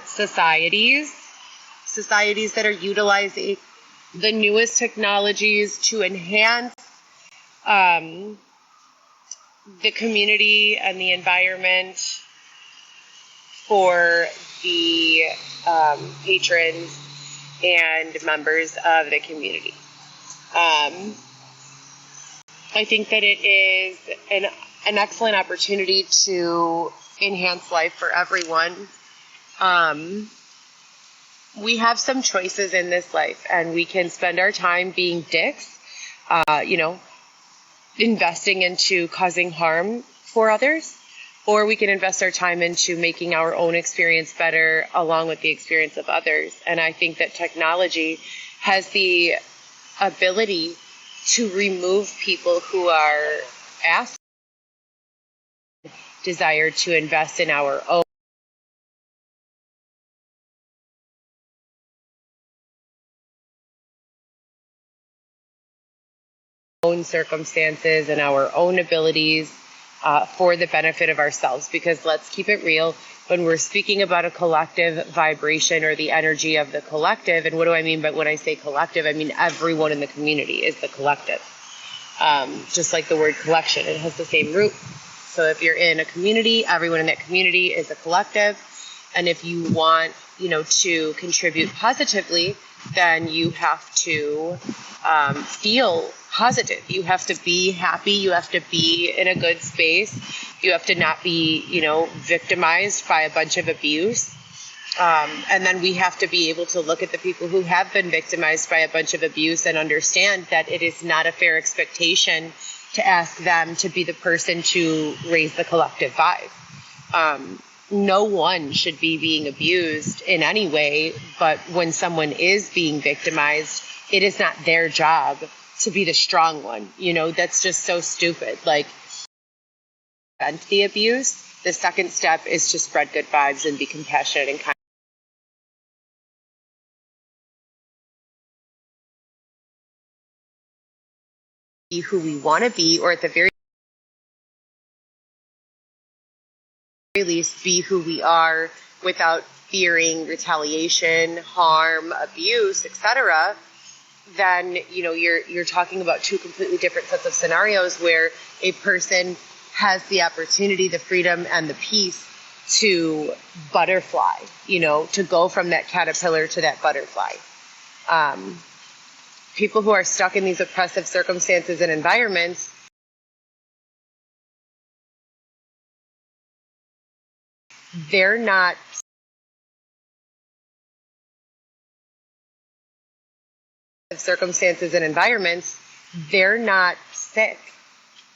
societies that are utilizing the newest technologies to enhance the community and the environment for the patrons and members of the community. I think that it is an excellent opportunity to enhance life for everyone. We have some choices in this life, and we can spend our time being dicks, investing into causing harm for others, or we can invest our time into making our own experience better along with the experience of others. And I think that technology has the ability to remove people who are asked desire to invest in our own circumstances and our own abilities for the benefit of ourselves. Because let's keep it real, when we're speaking about a collective vibration or the energy of the collective, and what do I mean by when I say collective? I mean everyone in the community is the collective. Just like the word collection, it has the same root. So if you're in a community, everyone in that community is a collective. And if you want, to contribute positively, then you have to feel positive. You have to be happy. You have to be in a good space. You have to not be, victimized by a bunch of abuse. And then we have to be able to look at the people who have been victimized by a bunch of abuse and understand that it is not a fair expectation to ask them to be the person to raise the collective vibe. No one should be being abused in any way, but when someone is being victimized, it is not their job to be the strong one. That's just so stupid. Like, prevent the abuse. The second step is to spread good vibes and be compassionate and kind. Be who we want to be, or at the very least be who we are without fearing retaliation, harm, abuse, etc. Then you're talking about two completely different sets of scenarios where a person has the opportunity, the freedom, and the peace to butterfly, to go from that caterpillar to that butterfly. People who are stuck in these oppressive circumstances and environments, they're not they're not sick.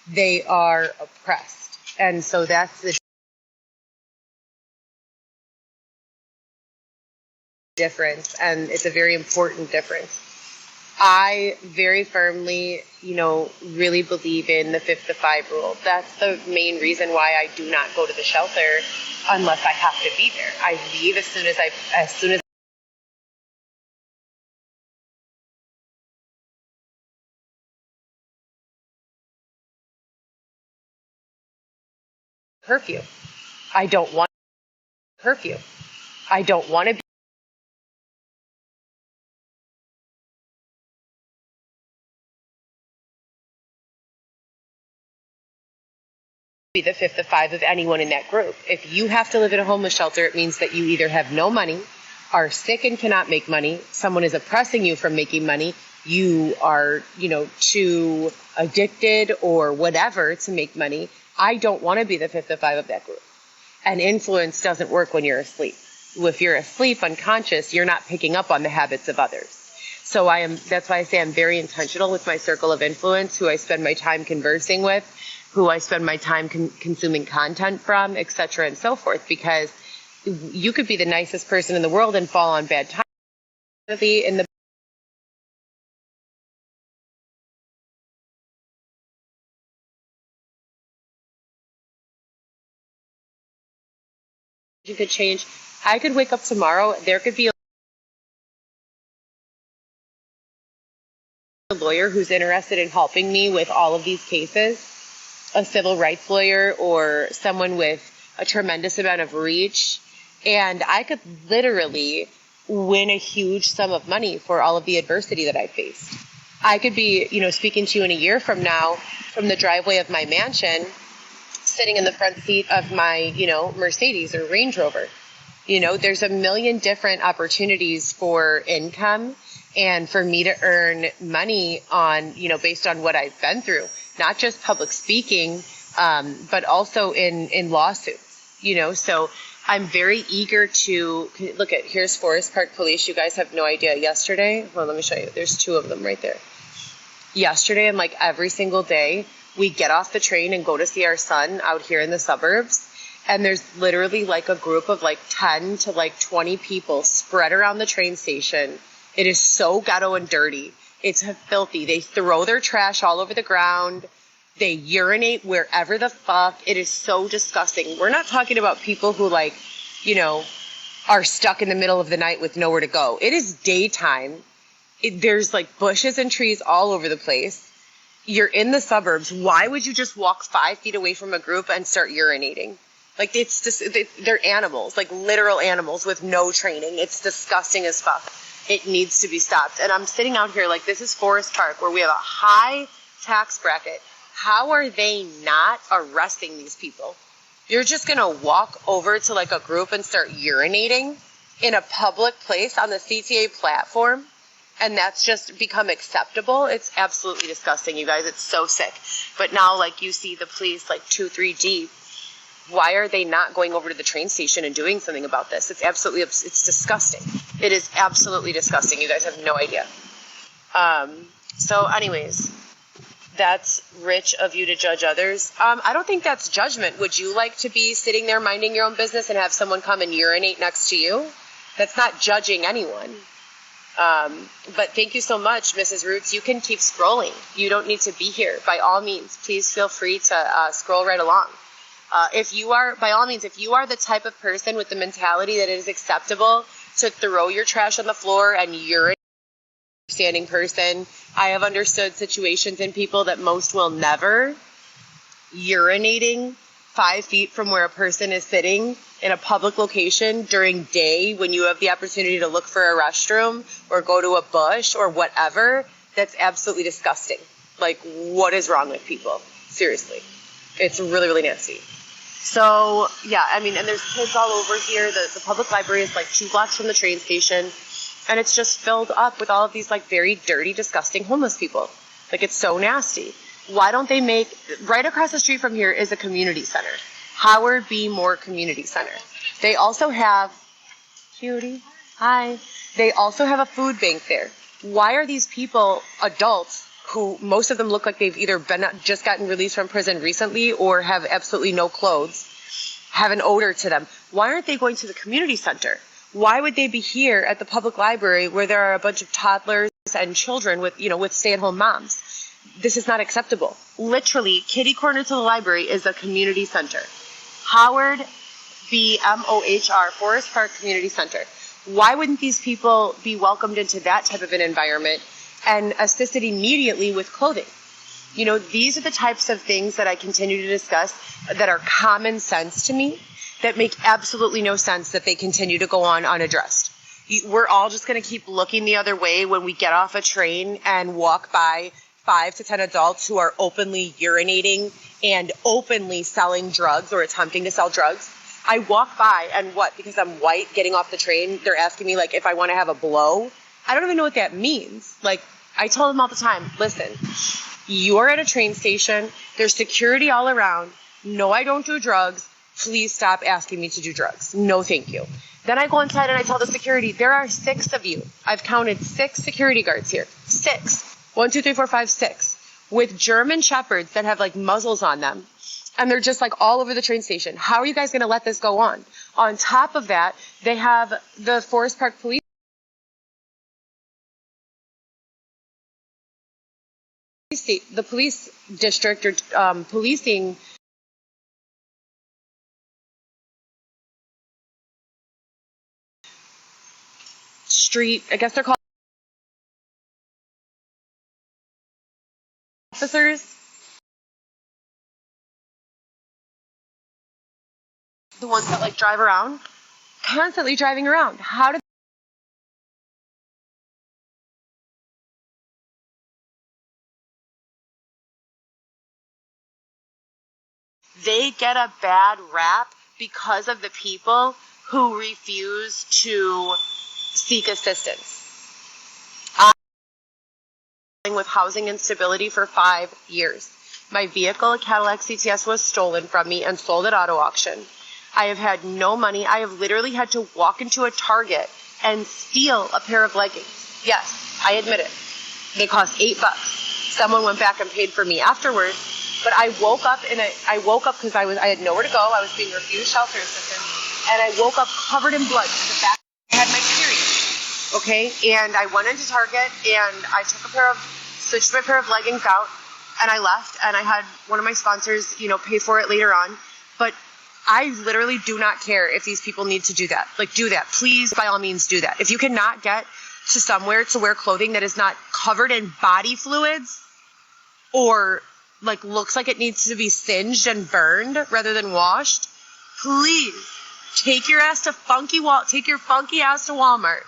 They are oppressed. And so that's the difference, and it's a very important difference. I very firmly, really believe in the 5 to 5 rule. That's the main reason why I do not go to the shelter unless I have to be there. I leave as soon as curfew. I don't want curfew. I don't want to be the 5th of 5 of anyone in that group. If you have to live in a homeless shelter, it means that you either have no money, are sick and cannot make money, someone is oppressing you from making money, you are, too addicted or whatever to make money. I don't want to be the 5th of 5 of that group. And influence doesn't work when you're asleep. If you're asleep, unconscious, you're not picking up on the habits of others. So that's why I say I'm very intentional with my circle of influence, who I spend my time conversing with, who I spend my time consuming content from, etc. and so forth, because you could be the nicest person in the world and fall on bad times. You could change. I could wake up tomorrow. There could be a lawyer who's interested in helping me with all of these cases, a civil rights lawyer or someone with a tremendous amount of reach And I could literally win a huge sum of money for all of the adversity that I faced. I could be, speaking to you in a year from now from the driveway of my mansion, sitting in the front seat of my, Mercedes or Range Rover. There's a million different opportunities for income and for me to earn money on, based on what I've been through, not just public speaking, but also in lawsuits, so I'm very eager to look at, here's Forest Park Police. You guys have no idea. Yesterday, well, let me show you. There's two of them right there. Yesterday, and like every single day, we get off the train and go to see our son out here in the suburbs. And there's literally like a group of like 10 to like 20 people spread around the train station. It is so ghetto and dirty. It's filthy. They throw their trash all over the ground. They urinate wherever the fuck. It is so disgusting. We're not talking about people who are stuck in the middle of the night with nowhere to go. It is daytime. There's like bushes and trees all over the place. You're in the suburbs. Why would you just walk 5 feet away from a group and start urinating? Like, it's just, they're animals, like literal animals with no training. It's disgusting as fuck. It needs to be stopped. And I'm sitting out here like, this is Forest Park where we have a high tax bracket. How are they not arresting these people? You're just going to walk over to like a group and start urinating in a public place on the CTA platform, and that's just become acceptable. It's absolutely disgusting, you guys. It's so sick. But now, like, you see the police like 2-3 deep. Why are they not going over to the train station and doing something about this? It's disgusting. It is absolutely disgusting. You guys have no idea. So anyways, that's rich of you to judge others. I don't think that's judgment. Would you like to be sitting there minding your own business and have someone come and urinate next to you? That's not judging anyone. But thank you so much, Mrs. Roots. You can keep scrolling. You don't need to be here. By all means, please feel free to scroll right along. If you are the type of person with the mentality that it is acceptable to throw your trash on the floor and urinate, standing person, I have understood situations in people that most will never. Urinating 5 feet from where a person is sitting in a public location during day when you have the opportunity to look for a restroom or go to a bush or whatever, that's absolutely disgusting. Like, what is wrong with people? Seriously. It's really, really nasty. So, yeah, I mean, and there's kids all over here. The public library is like 2 blocks from the train station. And it's just filled up with all of these like very dirty, disgusting homeless people. Like, it's so nasty. Why don't they make, right across the street from here is a community center. Howard B. Moore Community Center. They also have, cutie, hi. They also have a food bank there. Why are these people adults who most of them look like they've either just gotten released from prison recently or have absolutely no clothes, have an odor to them? Why aren't they going to the community center? Why would they be here at the public library where there are a bunch of toddlers and children with stay-at-home moms? This is not acceptable. Literally, kitty corner to the library is a community center. Howard B. MOHR, Forest Park Community Center. Why wouldn't these people be welcomed into that type of an environment and assisted immediately with clothing? These are the types of things that I continue to discuss that are common sense to me, that make absolutely no sense that they continue to go on unaddressed. We're all just going to keep looking the other way when we get off a train and walk by 5 to 10 adults who are openly urinating and openly selling drugs or attempting to sell drugs. I walk by and because I'm white getting off the train, they're asking me like if I want to have a blow. I don't even know what that means. Like, I tell them all the time, listen, you're at a train station. There's security all around. No, I don't do drugs. Please stop asking me to do drugs. No, thank you. Then I go inside and I tell the security, there are 6 of you. I've counted 6 security guards here. 6. 1, 2, 3, 4, 5, 6. With German shepherds that have like muzzles on them. And they're just like all over the train station. How are you guys going to let this go on? On top of that, they have the Forest Park Police. The police district or policing street, I guess they're called officers. The ones that like drive around. constantly driving around. How do they get a bad rap because of the people who refuse to seek assistance? With housing instability for 5 years. My vehicle, a Cadillac CTS, was stolen from me and sold at auto auction. I have had no money. I have literally had to walk into a Target and steal a pair of leggings. Yes, I admit it. They cost $8. Someone went back and paid for me afterwards. But I woke up because I had nowhere to go. I was being refused shelter assistance, and I woke up covered in blood. The fact I had my period. Okay, and I went into Target and I switched my pair of leggings out, and I left, and I had one of my sponsors, pay for it later on. But I literally do not care if these people need to do that. Like, do that. Please, by all means, do that. If you cannot get to somewhere to wear clothing that is not covered in body fluids or like looks like it needs to be singed and burned rather than washed, please take your funky ass to Walmart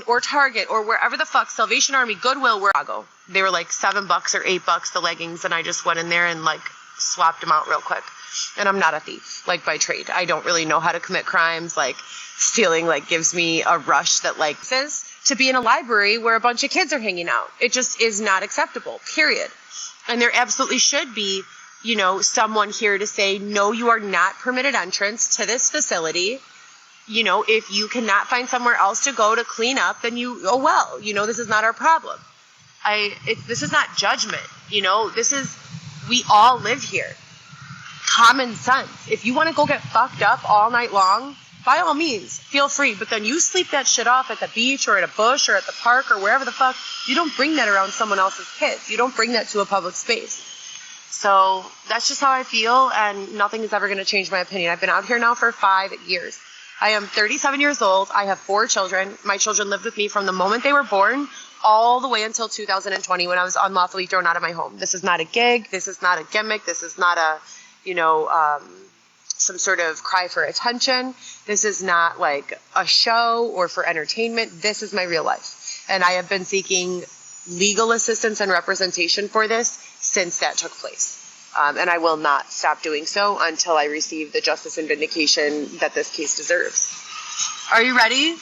or Target or wherever the fuck, Salvation Army, Goodwill, Chicago. They were like $7 or $8, the leggings, and I just went in there and like swapped them out real quick. And I'm not a thief, like by trade. I don't really know how to commit crimes. Like, stealing like gives me a rush that like says to be in a library where a bunch of kids are hanging out. It just is not acceptable, period. And there absolutely should be, someone here to say, no, you are not permitted entrance to this facility. If you cannot find somewhere else to go to clean up, then this is not our problem. This is not judgment. We all live here. Common sense. If you want to go get fucked up all night long, by all means, feel free. But then you sleep that shit off at the beach or at a bush or at the park or wherever the fuck. You don't bring that around someone else's kids. You don't bring that to a public space. So that's just how I feel, and nothing is ever going to change my opinion. I've been out here now for 5 years. I am 37 years old. I have 4 children. My children lived with me from the moment they were born all the way until 2020 when I was unlawfully thrown out of my home. This is not a gig. This is not a gimmick. This is not a, some sort of cry for attention. This is not like a show or for entertainment. This is my real life. And I have been seeking legal assistance and representation for this since that took place. And I will not stop doing so until I receive the justice and vindication that this case deserves. Are you ready?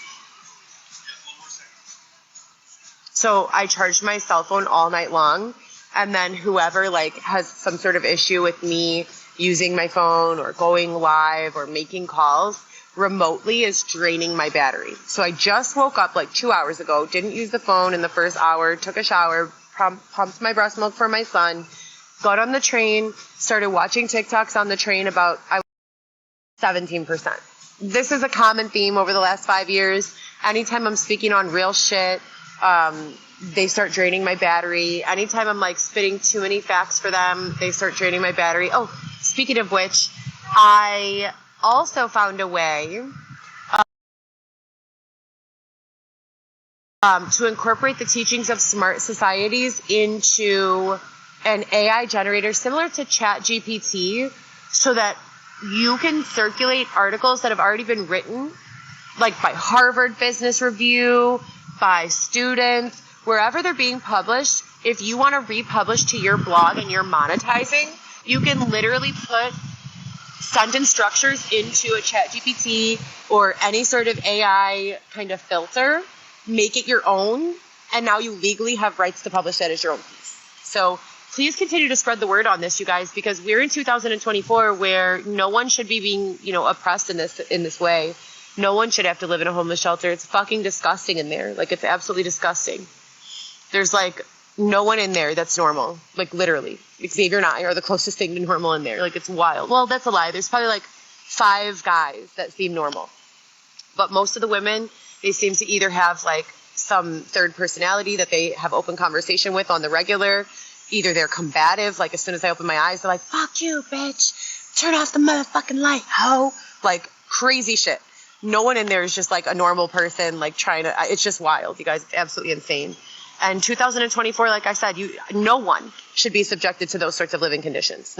So I charged my cell phone all night long, and then whoever has some sort of issue with me using my phone or going live or making calls remotely is draining my battery. So I just woke up 2 hours ago, didn't use the phone in the first hour, took a shower, pumped my breast milk for my son, got on the train, started watching TikToks on the train about 17%. This is a common theme over the last 5 years. Anytime I'm speaking on real shit, they start draining my battery. Anytime I'm spitting too many facts for them, they start draining my battery. Oh, speaking of which, I also found a way to incorporate the teachings of smart societies into an AI generator similar to ChatGPT so that you can circulate articles that have already been written, by Harvard Business Review, by students, wherever they're being published. If you want to republish to your blog and you're monetizing, you can literally put sentence structures into a ChatGPT or any sort of AI kind of filter, make it your own, and now you legally have rights to publish that as your own piece. So please continue to spread the word on this, you guys, because we're in 2024 where no one should be being, oppressed in this way. No one should have to live in a homeless shelter. It's fucking disgusting in there. It's absolutely disgusting. There's no one in there that's normal. Literally. Xavier and I are the closest thing to normal in there. It's wild. Well, that's a lie. There's probably 5 guys that seem normal. But most of the women, they seem to either have some third personality that they have open conversation with on the regular. Either they're combative. As soon as I open my eyes, they're like, fuck you, bitch. Turn off the motherfucking light, ho. Crazy shit. No one in there is just a normal person, trying to, it's just wild, you guys. It's absolutely insane. And 2024, like I said, no one should be subjected to those sorts of living conditions.